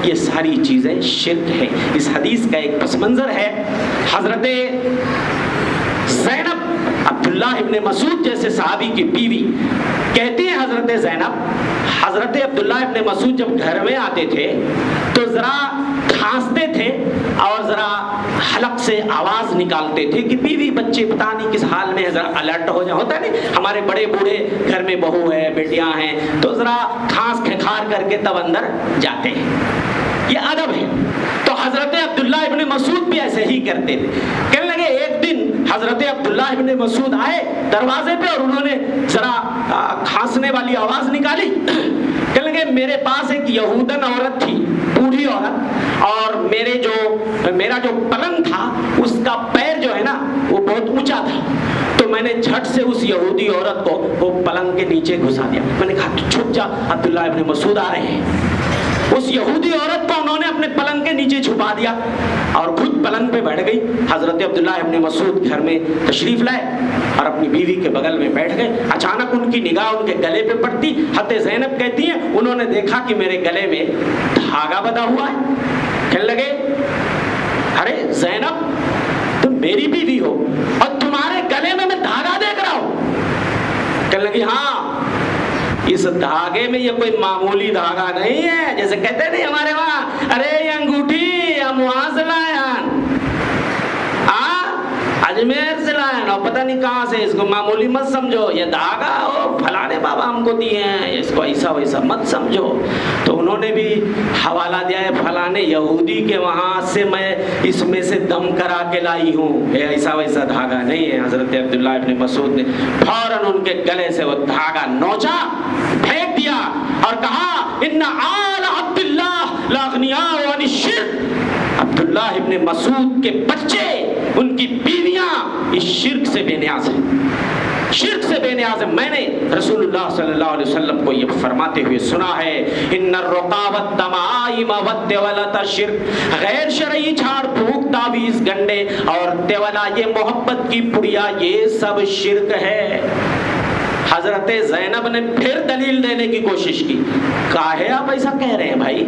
یہ ساری چیزیں شرک ہیں۔ اس حدیث کا ایک پس منظر ہے، حضرت زینب عبداللہ ابن مسعود جیسے صحابی کی بیوی کہتی ہیں، حضرت زینب، حضرت عبداللہ ابن مسعود جب گھر میں آتے تھے تو ذرا کھانستے تھے اور ذرا حلق سے آواز نکالتے تھے کہ بیوی بچے پتہ نہیں کس حال میں ہے، ذرا الرٹ ہو جائے۔ ہوتا ہے نہیں، ہمارے بڑے بوڑھے گھر میں بہو ہے، بیٹیاں ہیں، تو ذرا کھانس کھنکھار کر کے تب اندر جاتے ہیں، یہ ادب ہے۔ تو حضرت عبداللہ ابن مسعود بھی ایسے ہی کرتے تھے۔ کہنے لگے ایک دن حضرت عبداللہ ابن مسعود آئے دروازے پہ اور انہوں نے ذرا کھانسنے والی آواز نکالی۔ کہنے لگے میرے پاس ایک یہودن عورت تھی، بوڑھی عورت، اور میرا جو پلنگ تھا اس کا پیر جو ہے نا وہ بہت اونچا تھا، تو میں نے جھٹ سے اس یہودی عورت کو وہ پلنگ کے نیچے گھسا دیا۔ میں نے کہا تو چھپ جا، عبداللہ ابن مسعود آ رہے ہیں۔ اس یہودی عورت کو انہوں نے اپنے پلنگ کے نیچے چھپا دیا اور خود پلنگ پہ بیٹھ گئی۔ حضرت عبداللہ ابن مسعود گھر میں تشریف لائے اور اپنی بیوی کے بغل میں بیٹھ گئے۔ اچانک ان کی نگاہ ان کے گلے پہ پڑتی۔ حضرت زینب کہتی ہیں انہوں نے دیکھا کہ میرے گلے میں دھاگا بندھا ہوا ہے۔ کہنے لگے ارے زینب تم میری بیوی ہو اور تمہارے گلے میں دھاگا دیکھ رہا ہوں۔ کہنے لگی ہاں، اس دھاگے میں یہ کوئی معمولی دھاگا نہیں ہے، جیسے کہتے نہیں ہمارے وہاں ارے یہ انگوٹھی ہم وہاں سے لائے اجمیر سے لائے اور پتہ نہیں کہاں سے، اس کو معمولی مت سمجھو، یہ دھاگا وہ پھلانے بابا ہم کو دیے ہیں، اس کو ایسا ویسا مت سمجھو۔ تو انہوں نے بھی حوالہ دیا ہے پھلانے یہودی کے وہاں سے میں اس میں سے دم کرا کے لائی ہوں، یہ ایسا ویسا دھاگا نہیں ہے۔ حضرت عبداللہ ابن مسعود نے فوراً ان کے گلے سے وہ دھاگا نوچا، پھینک دیا اور کہا ان آل عبداللہ لاغنیاء عن الشرک۔ عبداللہ ابن مسعود کے بچے، ان کی بیویاں اس شرک سے بے نیاز ہیں، شرک سے بے نیاز ہے۔ میں نے رسول اللہ صلی اللہ علیہ وسلم کو یہ فرماتے ہوئے سنا ہے ان الرقا والتمائم والتولة شرک، غیر شرعی جھاڑ پھونک، تعویذ، گنڈے اور تیولا، یہ محبت کی پڑیا، یہ سب شرک ہے۔ حضرت زینب نے پھر دلیل دینے کی کوشش کی۔ کاہے آپ ایسا کہہ رہے ہیں بھائی؟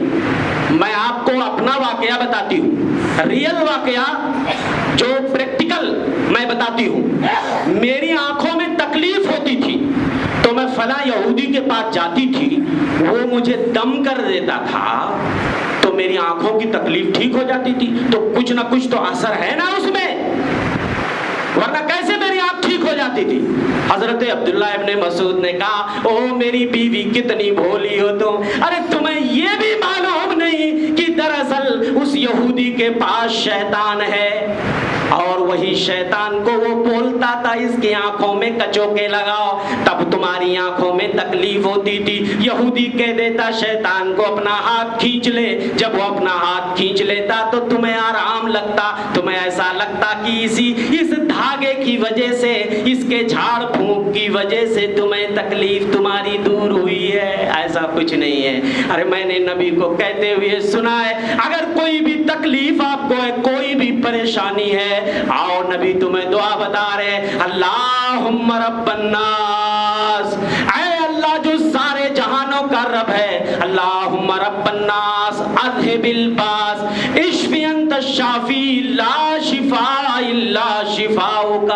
میں آپ کو اپنا واقعہ بتاتی ہوں، ریئل واقعہ جو پریکٹیکل میں بتاتی ہوں۔ میری آنکھوں میں تکلیف ہوتی تھی تو میں فلاں یہودی کے پاس جاتی تھی، وہ مجھے دم کر دیتا تھا تو میری آنکھوں کی تکلیف ٹھیک ہو جاتی تھی۔ تو کچھ نہ کچھ تو اثر ہے نا اس میں، ورنہ کیسے میری آنکھ ٹھیک ہو جاتی تھی؟ حضرت عبداللہ ابن مسعود نے کہا او میری بیوی کتنی بھولی ہو تم، ارے تمہیں یہ بھی معلوم نہیں کہ دراصل اس یہودی کے پاس شیطان ہے، اور وہی شیطان کو وہ بولتا تھا اس کی آنکھوں میں کچوکے لگاؤ، تب تمہاری آنکھوں میں تکلیف ہوتی تھی۔ یہودی کہہ دیتا شیطان کو اپنا ہاتھ کھینچ لے، جب وہ اپنا ہاتھ کھینچ لیتا تو تمہیں آرام لگتا، تمہیں ایسا لگتا کہ اس دھاگے کی وجہ سے، اس کے جھاڑ پھونک کی وجہ سے تمہیں تکلیف تمہاری دور ہوئی ہے۔ ایسا کچھ نہیں ہے۔ ارے میں نے نبی کو کہتے ہوئے سنا ہے اگر کوئی بھی تکلیف آپ کو ہے، کوئی بھی پریشانی ہے، آؤ نبی تمہیں دعا بتا رہے، اللہم رب الناس، اے اللہ جو سارے جہانوں کا رب ہے، اللہم رب الناس اذھب الباس اشفی انت الشافی لا شفاء الا شفاؤک۔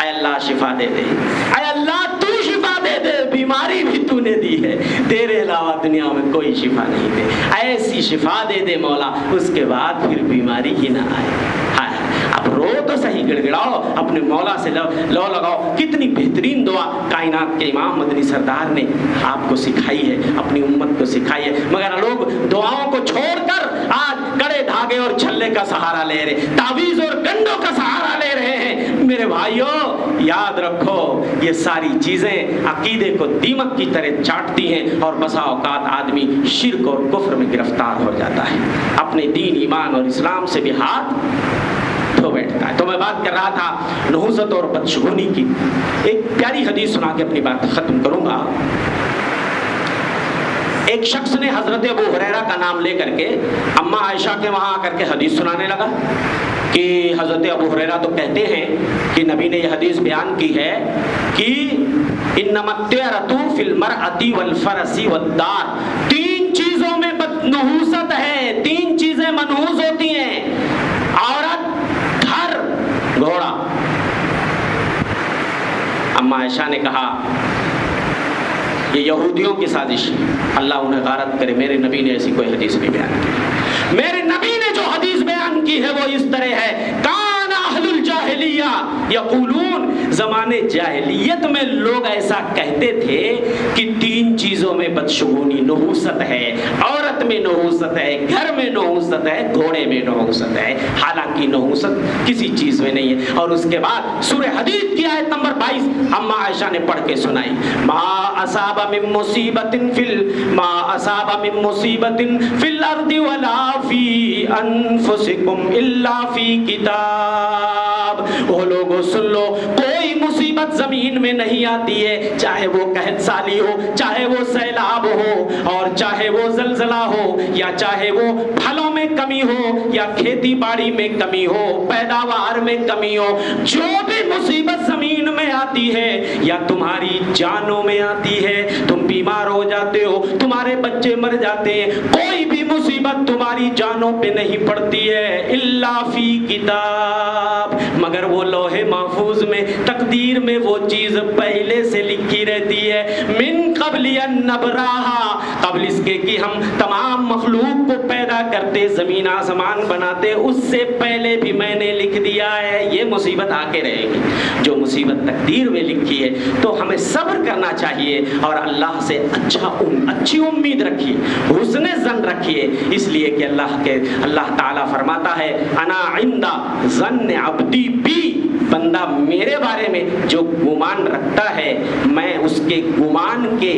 اے اللہ شفا دے دے، اے اللہ تو شفا دے دے، بیماری بھی تو نے دی ہے، تیرے علاوہ دنیا میں کوئی شفا نہیں دے، ایسی شفا دے دے مولا، اس کے بعد پھر بیماری ہی نہ آئے۔ اب رو تو صحیح، گڑ گڑاؤ، اپنے مولا سے لو لگاؤ۔ کتنی بہترین دعا کائنات کے امام مدنی سردار نے آپ کو سکھائی ہے، اپنی امت کو سکھائی ہے، مگر لوگ دعاؤں کو چھوڑ کر آج کڑے دھاگے اور چھلے کا سہارا لے رہے، تعویذ اور گنڈوں کا سہارا لے رہے ہیں۔ میرے بھائیوں یاد رکھو یہ ساری چیزیں عقیدے کو دیمک کی طرح چاٹتی ہیں اور بسا اوقات آدمی شرک اور کفر میں گرفتار ہو جاتا ہے، اپنے دین ایمان اور اسلام سے بھی ہاتھ دھو بیٹھتا ہے۔ تو میں بات کر رہا تھا نحوست اور بدشگونی کی۔ ایک پیاری حدیث سنا کے اپنی بات ختم کروں گا۔ ایک شخص نے حضرت ابو ہریرہ کا نام لے کر کے اماں عائشہ کے وہاں آ کر کے حدیث سنانے لگا کہ حضرت ابو ہریرہ تو کہتے ہیں کہ نبی نے یہ حدیث بیان کی ہے کہ انما الطیرۃ فی المرأۃ والفرس والدار، تین چیزوں میں عائشہ نے کہا یہ یہودیوں کی سازش ہے، اللہ انہیں غارت کرے، میرے نبی نے ایسی کوئی حدیث نہیں بیان کی۔ میرے نبی نے جو حدیث بیان کی ہے وہ اس طرح ہے، کان اہل الجاہلیہ یقولون، زمانے جاہلیت میں لوگ ایسا کہتے تھے کہ تین چیزوں میں بدشگونی، نحوست ہے، عورت میں نحوست ہے، گھر میں نحوست ہے، گھوڑے میں نحوست ہے، حالانکہ نحوست کسی چیز میں نہیں ہے۔ اور اس کے بعد سورہ حدید کی آیت نمبر 22 اما عائشہ نے پڑھ کے سنائی، ما اصاب من مصیبت فی الارض ولا فی انفسکم الا فی کتاب۔ وہ لوگوں سن لو، کوئی مصیبت زمین میں نہیں آتی ہے، چاہے وہ قحط سالی ہو، چاہے وہ سیلاب ہو، اور چاہے وہ زلزلہ ہو، یا چاہے وہ پھلوں میں کمی ہو، یا کھیتی باڑی میں کمی ہو، پیداوار میں کمی ہو، جو بھی مصیبت زمین میں آتی ہے یا تمہاری جانوں میں آتی ہے، تم بیمار ہو جاتے ہو، تمہارے بچے مر جاتے ہیں، کوئی بھی مصیبت تمہاری جانوں پہ نہیں پڑتی ہے، الا فی کتاب، مگر وہ لوح محفوظ میں، تقدیر میں وہ چیز پہلے سے لکھی رہتی ہے، من قبل ان نبراہا، قبل اس کے کہ ہم تمام مخلوق کو پیدا کرتے، زمین آسمان بناتے، اس سے پہلے بھی میں نے لکھ دیا ہے، یہ مصیبت آ کے رہے گی۔ جو تقدیر میں لکھی ہے تو ہمیں صبر کرنا چاہیے اور اللہ سے اچھی امید رکھیے، حسن ظن رکھیے، اس لیے کہ اللہ تعالیٰ فرماتا ہے انا عند ظن عبدی بی، بندہ میرے بارے میں جو گمان رکھتا ہے میں اس کے گمان کی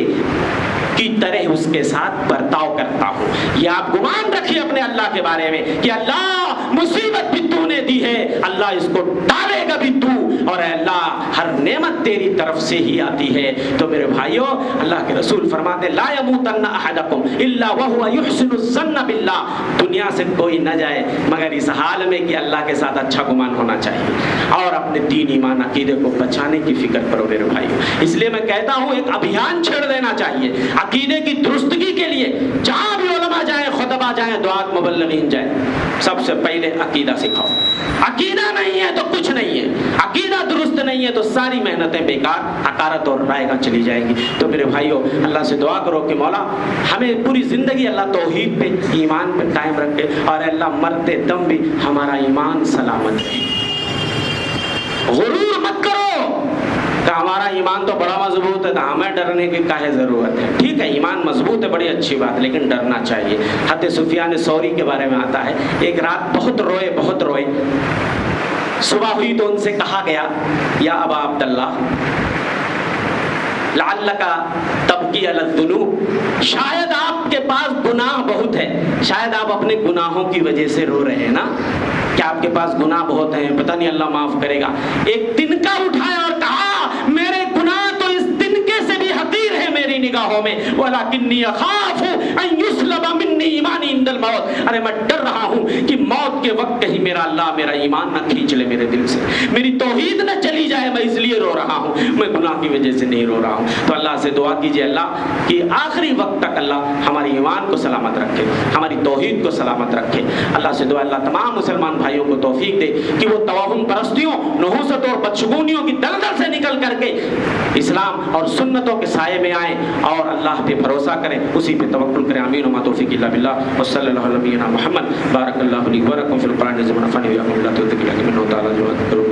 طرح اس کے ساتھ برتاؤ کرتا ہوں۔ یہ آپ گمان رکھیے اپنے اللہ کے بارے میں کہ اللہ مصیبت بھی تو نے دی ہے، اللہ اس کو ڈالے گا بھی تو، اور اے اللہ ہر نعمت تیری طرف سے ہی آتی ہے۔ تو میرے بھائیوں، اللہ کے رسول فرماتے لا یموتن احدکم الا وهو یحسن الظن باللہ، دنیا سے کوئی نہ جائے مگر اس حال میں کہ اللہ کے ساتھ اچھا گمان ہونا چاہیے، اور اپنے دین ایمان عقیدے کو بچانے کی فکر کرو میرے بھائیوں۔ اس لیے میں کہتا ہوں ایک ابھیان چھیڑ دینا چاہیے عقیدے کی درستگی کے لیے، جہاں بھی علماء جائیں، خطبہ جائیں، دعات مبلغین جائیں، سب سے پہلے عقیدہ سکھاؤ۔ عقیدہ نہیں ہے تو کچھ نہیں ہے، عقیدہ درست نہیں ہے تو ساری محنتیں بیکار، حقارت اور رائے گاں چلی جائیں گی۔ تو میرے بھائیوں، اللہ سے دعا کرو کہ مولا ہمیں پوری زندگی اللہ توحید پہ، ایمان پہ قائم رکھے، اور اللہ مرتے دم بھی ہمارا ایمان سلامت رہے۔ غرور مت کرو کہ ہمارا ایمان تو بڑا مضبوط ہے، تو ہمیں ڈرنے کی کاہے ضرورت ہے۔ ٹھیک ہے، ایمان مضبوط ہے، بڑی اچھی بات، لیکن ڈرنا چاہیے۔ حضرت سفیان ثوری کے بارے میں آتا ہے، ایک رات بہت روئے، صبح ہوئی تو ان سے کہا گیا یا ابا عبداللہ لعلک تبکی علی الذنوب، شاید آپ کے پاس گناہ بہت ہے، شاید آپ اپنے گناہوں کی وجہ سے رو رہے ہیں نا، کہ آپ کے پاس گناہ بہت ہیں، پتہ نہیں اللہ معاف کرے گا۔ ایک تنکا اٹھایا اور کہا میرے گناہ تو اس تنکے سے بھی حقیر ہے میری نگاہوں میں، ولکنی اخاف ان یسلب منی ایمانی عند الموت، ارے میں ڈر رہا ہوں کہ موت کے وقت کہیں میرا ایمان نہ کھینچ لے میرے دل سے، میری توحید نہ چلی جائے، میں اس لیے رو رہا ہوں، میں گناہ کی وجہ سے نہیں رو رہا ہوں۔ تو اللہ سے دعا کیجیے اللہ کہ آخری وقت تک اللہ ہماری ایمان کو سلامت رکھے، ہماری توحید کو سلامت رکھے۔ اللہ سے دعا اللہ تمام مسلمان بھائیوں کو توفیق دے کہ وہ توہم پرستیوں، نحوست اور بدشگونیوں کی دلدل سے نکل کر کے اسلام اور سنتوں کے سائے میں آئیں اور اللہ پہ بھروسہ کریں، اسی پہ توکل کریں۔ آمین وما توفیق الا باللہ وصلی اللہ علی نبینا محمد۔ بارک اللہ لی ولکم فی القرآن العظیم ونفعني وإياكم بالآیات والذکر الحکیم، انہ تعالی جو